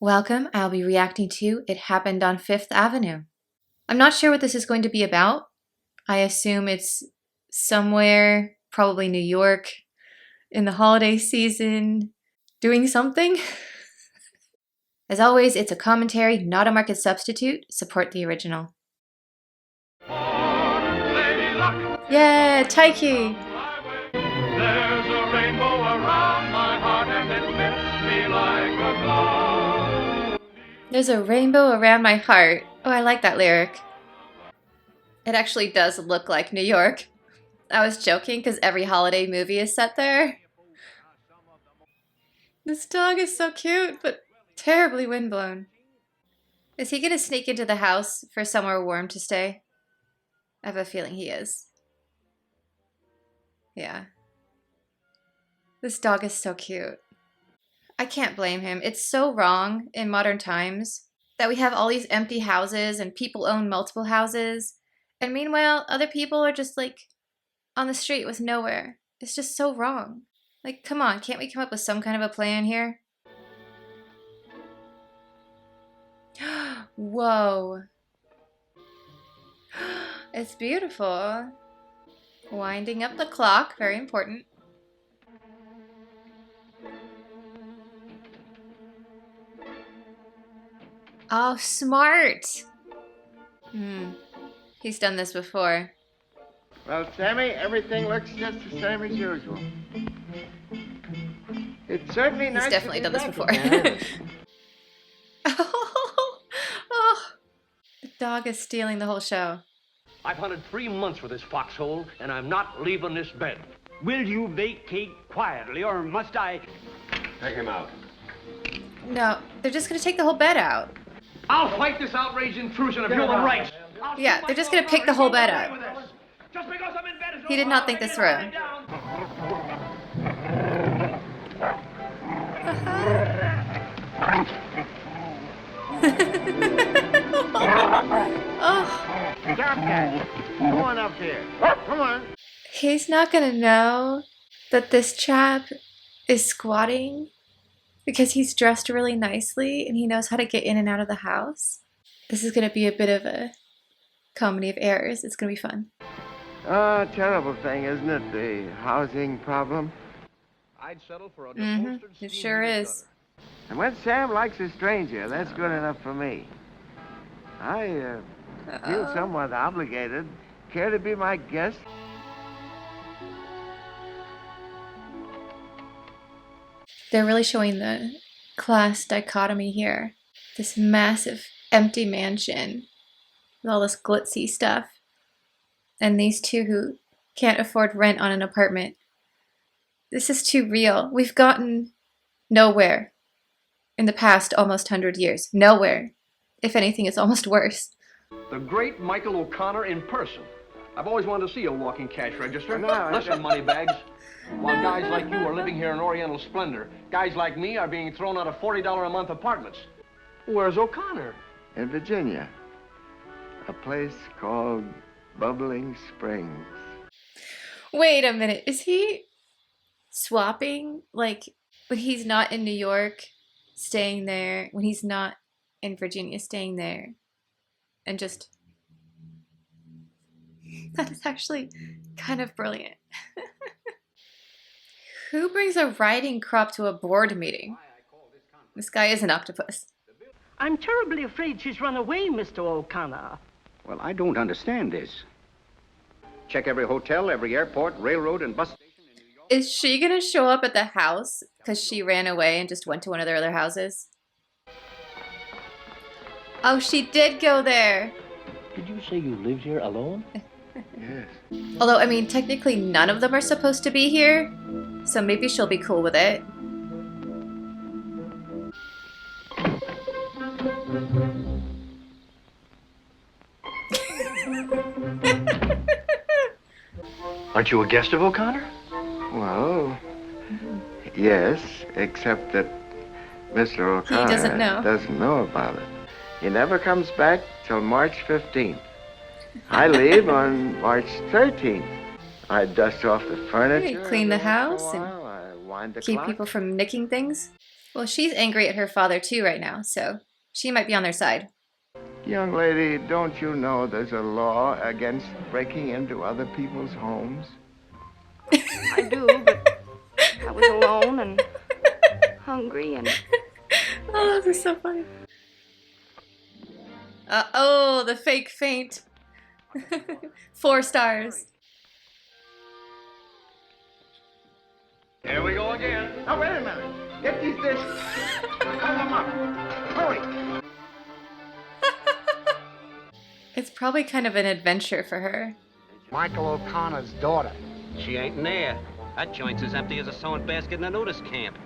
Welcome, I'll be reacting to It Happened on Fifth Avenue. I'm not sure what this is going to be about. I assume it's somewhere, probably New York, in the holiday season, doing something. As always, it's a commentary, not a market substitute. Support the original. Yeah, Taiki! There's a rainbow around my heart and it lifts me like a cloud. There's a rainbow around my heart. Oh, I like that lyric. It actually does look like New York. I was joking because every holiday movie is set there. This dog is so cute, but terribly windblown. Is he gonna sneak into the house for somewhere warm to stay? I have a feeling he is. Yeah. This dog is so cute. I can't blame him. It's so wrong in modern times that we have all these empty houses and people own multiple houses. And meanwhile, other people are just like on the street with nowhere. It's just so wrong. Like, come on, can't we come up with some kind of a plan here? Whoa. It's beautiful. Winding up the clock, very important. Oh, smart. He's done this before. Well, Sammy, everything looks just the same as usual. It's certainly nice. He's definitely done this before. Oh, the dog is stealing the whole show. I've hunted 3 months for this foxhole, and I'm not leaving this bed. Will you vacate quietly, or must I? Take him out. No, they're just gonna take the whole bed out. I'll fight this outrageous intrusion of human rights. Yeah, they're just gonna pick the whole bed up. Just because I'm in bed is no He did not think this through. Oh. Stop that. Come on up here. Come on. He's not gonna know that this chap is squatting because he's dressed really nicely and he knows how to get in and out of the house. This is gonna be a bit of a comedy of errors. It's gonna be fun. Terrible thing, isn't it? The housing problem. I'd settle for a It sure is. And when Sam likes a stranger, that's good enough for me. I feel somewhat obligated. Care to be my guest? They're really showing the class dichotomy here. This massive empty mansion with all this glitzy stuff. And these two who can't afford rent on an apartment. This is too real. We've gotten nowhere in the past almost 100 years. Nowhere. If anything, it's almost worse. The great Michael O'Connor in person. I've always wanted to see a walking cash register. No, Listen, moneybags. While guys like you are living here in Oriental splendor, guys like me are being thrown out of $40 a month apartments. Where's O'Connor? In Virginia. A place called Bubbling Springs. Wait a minute. Is he swapping? Like, when he's not in New York, staying there. When he's not in Virginia, staying there. And just... That is actually kind of brilliant. Who brings a riding crop to a board meeting? This guy is an octopus. I'm terribly afraid she's run away, Mr. O'Connor. Well, I don't understand this. Check every hotel, every airport, railroad, and bus station in New York. Is she gonna show up at the house because she ran away and just went to one of their other houses? Oh, she did go there. Did you say you lived here alone? Yes. Although, I mean, technically none of them are supposed to be here, so maybe she'll be cool with it. Aren't you a guest of O'Connor? Well, yes, except that Mr. O'Connor doesn't know about it. He never comes back till March 15th. I leave on March 13th. I dust off the furniture. You clean the house and and I wind the keep clock. people from nicking things. Well, she's angry at her father too right now, so she might be on their side. Young lady, don't you know there's a law against breaking into other people's homes? I do, but I was alone and hungry and... Oh, this is so funny. Oh, the fake faint. 4 stars. Here we go again. Now, wait a minute. Get these dishes. Call them up. Hurry. It's probably kind of an adventure for her. Michael O'Connor's daughter. She ain't in there. That joint's as empty as a sewing basket in a nudist camp.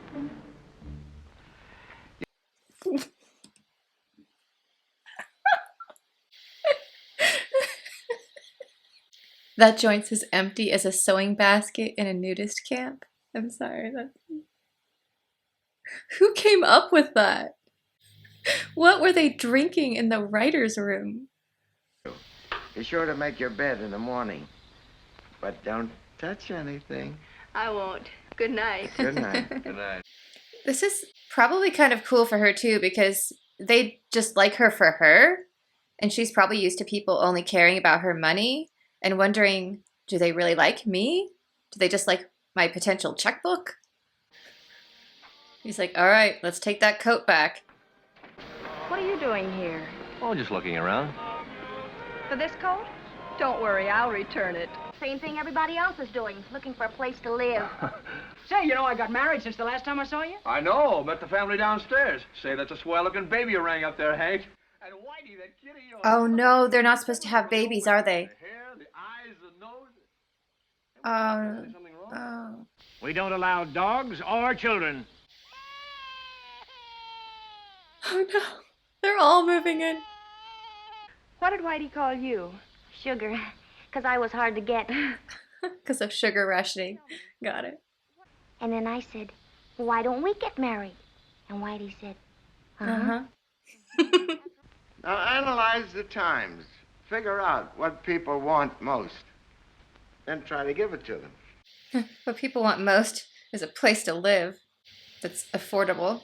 That joint's as empty as a sewing basket in a nudist camp. I'm sorry. Who came up with that? What were they drinking in the writer's room? Be sure to make your bed in the morning. But don't touch anything. I won't. Good night. Good night. Good night. This is probably kind of cool for her too, because they just like her for her, and she's probably used to people only caring about her money and wondering, do they really like me? Do they just like my potential checkbook? He's like, all right, let's take that coat back. What are you doing here? Oh, just looking around. For this coat? Don't worry, I'll return it. Same thing everybody else is doing, looking for a place to live. Say, you know I got married since the last time I saw you? I know. Met the family downstairs. Say, that's a swell-looking baby you rang up there, Hank. And Whitey, that kitty. Oh no, they're not supposed to have babies, are they? The hair, the eyes, the nose. Something wrong? Oh. We don't allow dogs or children. Oh no, they're all moving in. What did Whitey call you? Sugar, because I was hard to get. Because of sugar rationing. Got it. And then I said, why don't we get married? And Whitey said, uh-huh. Now, analyze the times. Figure out what people want most. Then try to give it to them. What people want most is a place to live that's affordable.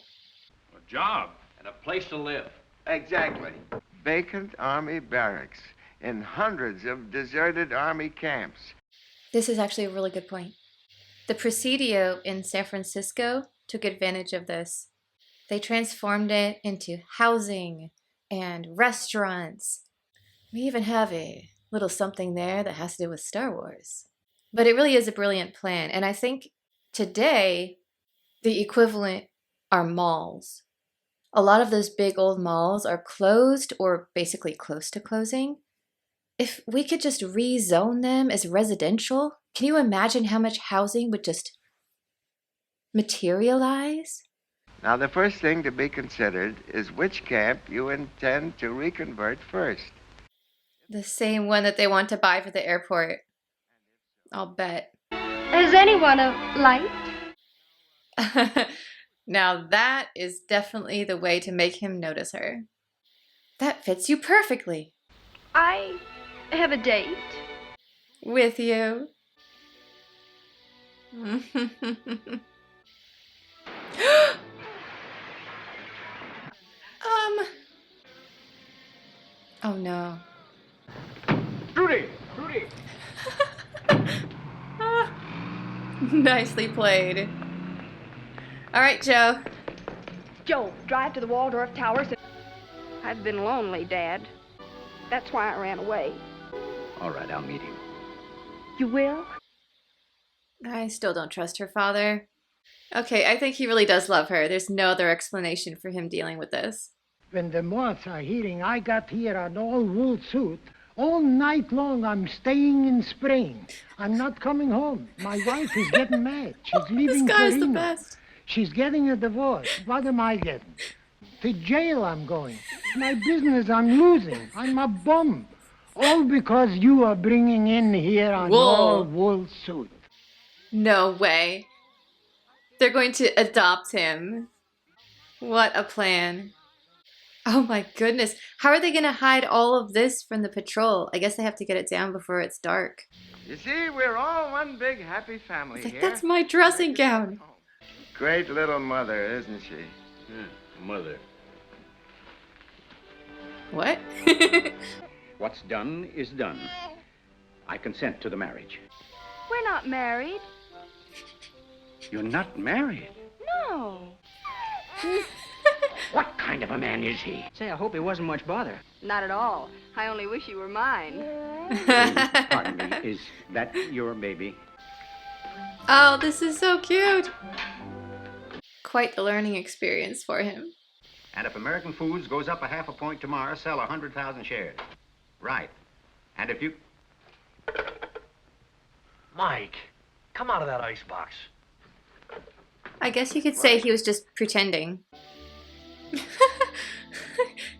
A job. And a place to live. Exactly. Vacant army barracks in hundreds of deserted army camps. This is actually a really good point. The Presidio in San Francisco took advantage of this. They transformed it into housing and restaurants. We even have a little something there that has to do with Star Wars. But it really is a brilliant plan. And I think today, the equivalent are malls. A lot of those big old malls are closed or basically close to closing. If we could just rezone them as residential, can you imagine how much housing would just materialize? Now, the first thing to be considered is which camp you intend to reconvert first. The same one that they want to buy for the airport. I'll bet. Is anyone a light? Now that is definitely the way to make him notice her. That fits you perfectly. I have a date. With you. Oh no. Rudy! Rudy! Nicely played. All right, Joe. Joe, drive to the Waldorf Towers. I've been lonely, Dad. That's why I ran away. All right, I'll meet him. You will? I still don't trust her father. Okay, I think he really does love her. There's no other explanation for him dealing with this. When the moths are heating, I got here an all-wool suit. All night long, I'm staying in Spring. I'm not coming home. My wife is getting mad. She's leaving This guy's the Torino. best. She's getting a divorce. What am I getting? To jail I'm going. My business I'm losing. I'm a bum. All because you are bringing in here an Wool. all-wool suit. No way. They're going to adopt him. What a plan. Oh my goodness. How are they going to hide all of this from the patrol? I guess they have to get it down before it's dark. You see, we're all one big happy family It's like, here. that's my dressing gown. Great little mother, isn't she? Mother. What? What's done is done. I consent to the marriage. We're not married. You're not married? No. What kind of a man is he? Say, I hope he wasn't much bother. Not at all. I only wish you were mine. Pardon me, is that your baby? Oh, this is so cute. Quite the learning experience for him. And if American Foods goes up a half a point tomorrow, sell 100,000 shares. Right. And if you... Mike, come out of that icebox. I guess you could say he was just pretending.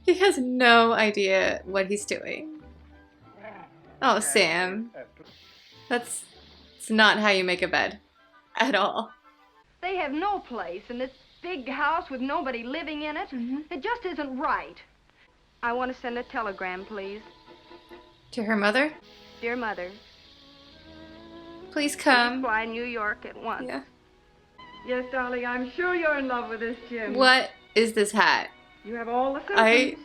He has no idea what he's doing. Oh, Sam. That's not how you make a bed. At all. They have no place in this big house with nobody living in it. It just isn't right. I want to send a telegram, please. To her mother? Dear Mother. Please Please come. fly New York at once. Yeah. Yes, darling, I'm sure you're in love with this Jim. What is this hat? You have all the symptoms.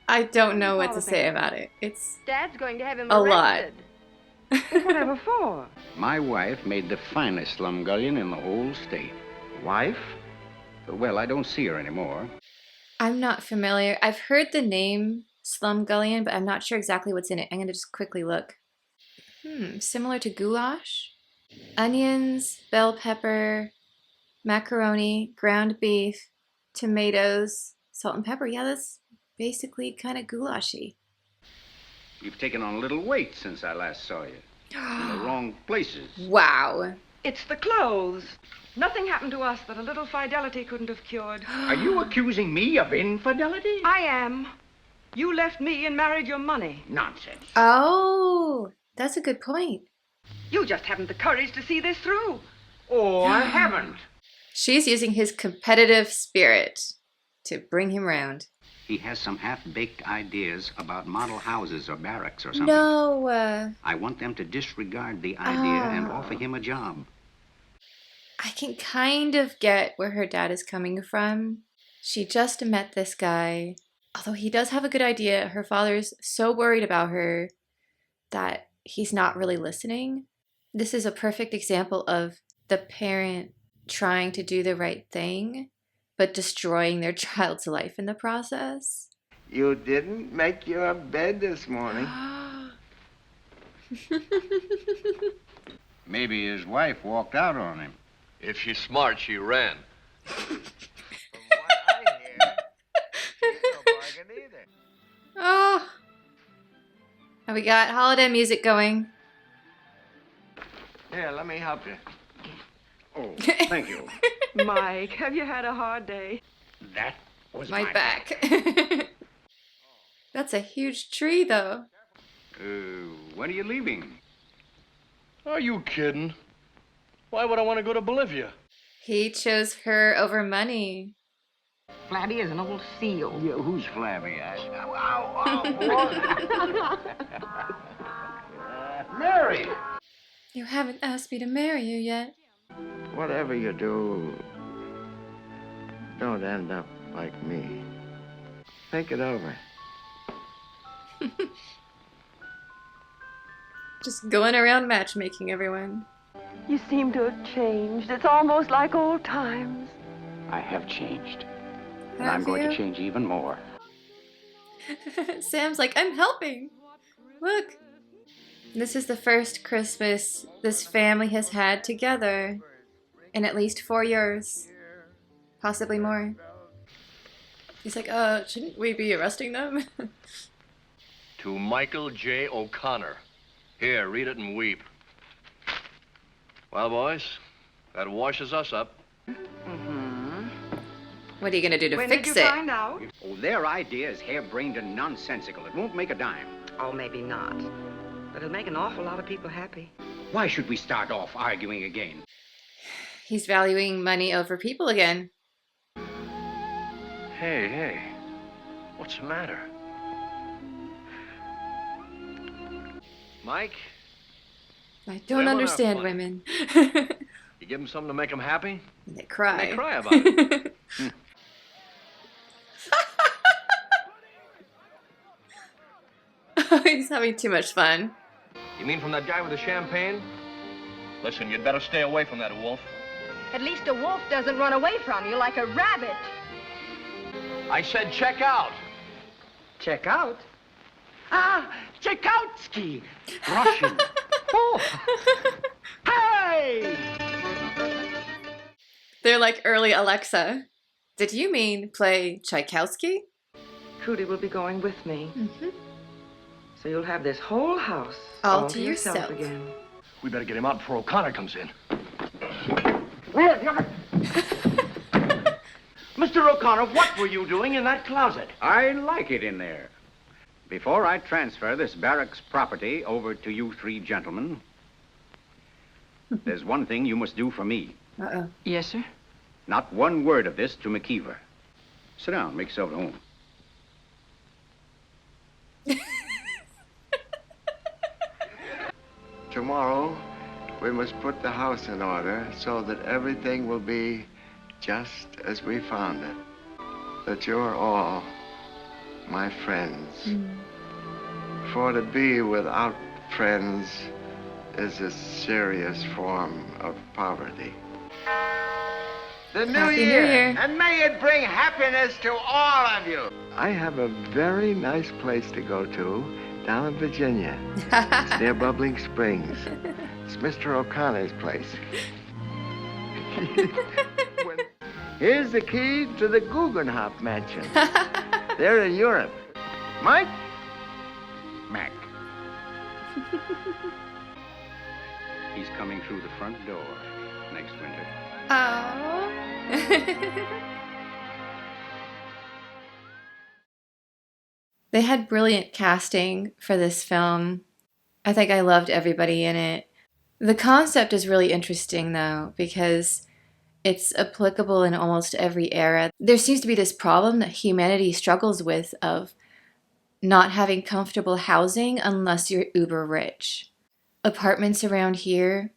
I don't know what to say about it. It's Dad's going to have him a lot. arrested. Whatever for? My wife made the finest slumgullion in the whole state. Wife? Well, I don't see her anymore. I'm not familiar. I've heard the name Slumgullion, but I'm not sure exactly what's in it. I'm going to just quickly look. Similar to goulash? Onions, bell pepper, macaroni, ground beef, tomatoes, salt and pepper. Yeah, that's basically kind of goulashy. You've taken on a little weight since I last saw you. In the wrong places. Wow. It's the clothes. Nothing happened to us that a little fidelity couldn't have cured. Are you accusing me of infidelity? I am. You left me and married your money. Nonsense. Oh, that's a good point. You just haven't the courage to see this through. Oh, I haven't. She's using his competitive spirit to bring him round. He has some half-baked ideas about model houses or barracks or something. No. I want them to disregard the idea and offer him a job. I can kind of get where her dad is coming from. She just met this guy. Although he does have a good idea, her father's so worried about her that he's not really listening. This is a perfect example of the parent trying to do the right thing, but destroying their child's life in the process. You didn't make your bed this morning. Maybe his wife walked out on him. If she's smart, she ran. From what I hear, she's no bargain either. Oh. And we got holiday music going. Here, let me help you. Oh, thank you. Mike, have you had a hard day? That was My back. That's a huge tree, though. When are you leaving? Are you kidding? Why would I want to go to Bolivia? He chose her over money. Flabby is an old seal. Yeah, who's flabby? Mary! You haven't asked me to marry you yet. Whatever you do, don't end up like me. Think it over. Just going around matchmaking everyone. You seem to have changed. It's almost like old times. I have changed. And Have I'm going you? to change even more. Sam's like, I'm helping. Look. This is the first Christmas this family has had together in at least 4 years. Possibly more. He's like, shouldn't we be arresting them? To Michael J. O'Connor. Here, read it and weep. Well, boys, that washes us up. What are you gonna do to When fix did you it? find out? Oh, their idea is harebrained and nonsensical. It won't make a dime. Oh, maybe not. But it'll make an awful lot of people happy. Why should we start off arguing again? He's valuing money over people again. Hey, what's the matter? Mike, I don't Women are understand funny. women. you give them something to make them happy? And they cry. And they cry about it. He's having too much fun. You mean from that guy with the champagne? Listen, you'd better stay away from that wolf. At least a wolf doesn't run away from you like a rabbit. I said check out. Check out? Ah, Tchaikovsky. Russian. Oh. Hey! They're like early Alexa. Did you mean play Tchaikovsky? Trudy will be going with me. Mm-hmm. So you'll have this whole house all to yourself again. We better get him out before O'Connor comes in. Mr. O'Connor, what were you doing in that closet? I like it in there. Before I transfer this barracks property over to you three gentlemen, there's one thing you must do for me. Uh-oh. Yes, sir? Not one word of this to McKeever. Sit down, make yourself at home. Tomorrow, we must put the house in order so that everything will be just as we found it. That you're all my friends. For to be without friends is a serious form of poverty. The New Happy New Year, Year. and may it bring happiness to all of you. I have a very nice place to go to down in Virginia. It's near Bubbling Springs. It's Mr. O'Connor's place. Here's the key to the Guggenheim Mansion. They're in Europe. Mike? Mac. He's coming through the front door next winter. Oh. They had brilliant casting for this film. I think I loved everybody in it. The concept is really interesting, though, because it's applicable in almost every era. There seems to be this problem that humanity struggles with of not having comfortable housing unless you're uber rich. Apartments around here,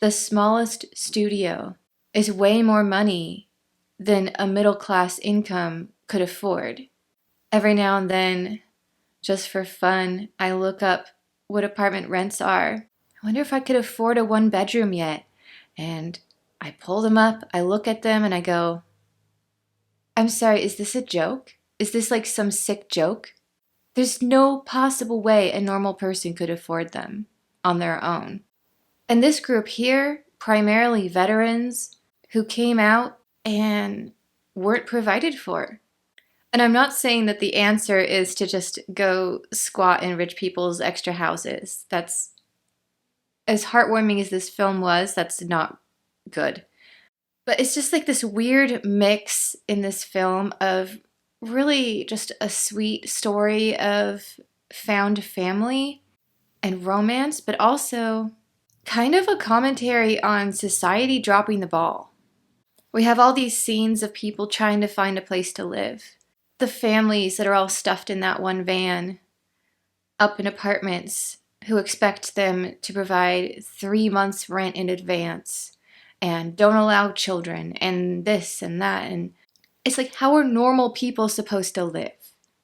the smallest studio is way more money than a middle-class income could afford. Every now and then, just for fun, I look up what apartment rents are. I wonder if I could afford a one-bedroom yet. And I pull them up, I look at them, and I go, I'm sorry, is this a joke? Is this like some sick joke? There's no possible way a normal person could afford them on their own. And this group here, primarily veterans who came out and weren't provided for. And I'm not saying that the answer is to just go squat in rich people's extra houses. That's, as heartwarming as this film was, that's not good. But it's just like this weird mix in this film of really just a sweet story of found family and romance, but also kind of a commentary on society dropping the ball. We have all these scenes of people trying to find a place to live. The families that are all stuffed in that one van, up in apartments, who expect them to provide 3 months' rent in advance and don't allow children and this and that. And it's like, how are normal people supposed to live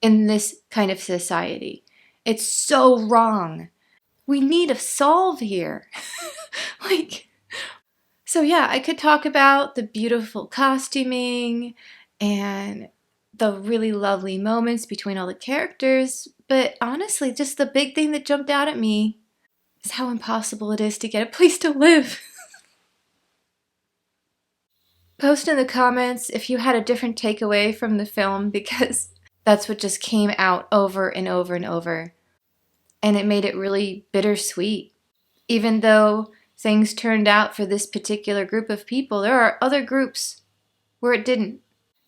in this kind of society? It's so wrong. We need a solve here. So yeah, I could talk about the beautiful costuming and the really lovely moments between all the characters, but honestly, just the big thing that jumped out at me is how impossible it is to get a place to live. Post in the comments if you had a different takeaway from the film, because that's what just came out over and over and over. And it made it really bittersweet. Even though things turned out for this particular group of people, there are other groups where it didn't.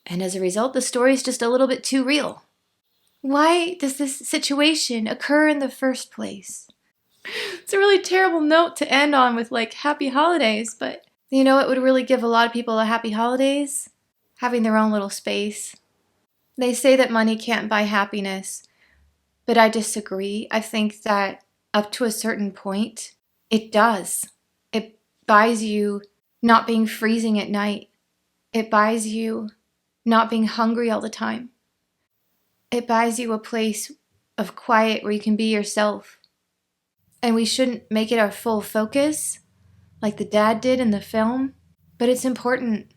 And as a result, the story is just a little bit too real. Why does this situation occur in the first place? It's a really terrible note to end on with like happy holidays, but you know what would really give a lot of people a happy holidays? Having their own little space. They say that money can't buy happiness, but I disagree. I think that up to a certain point, it does. It buys you not being freezing at night, It buys you not being hungry all the time. It buys you a place of quiet where you can be yourself. And we shouldn't make it our full focus, like the dad did in the film, but it's important.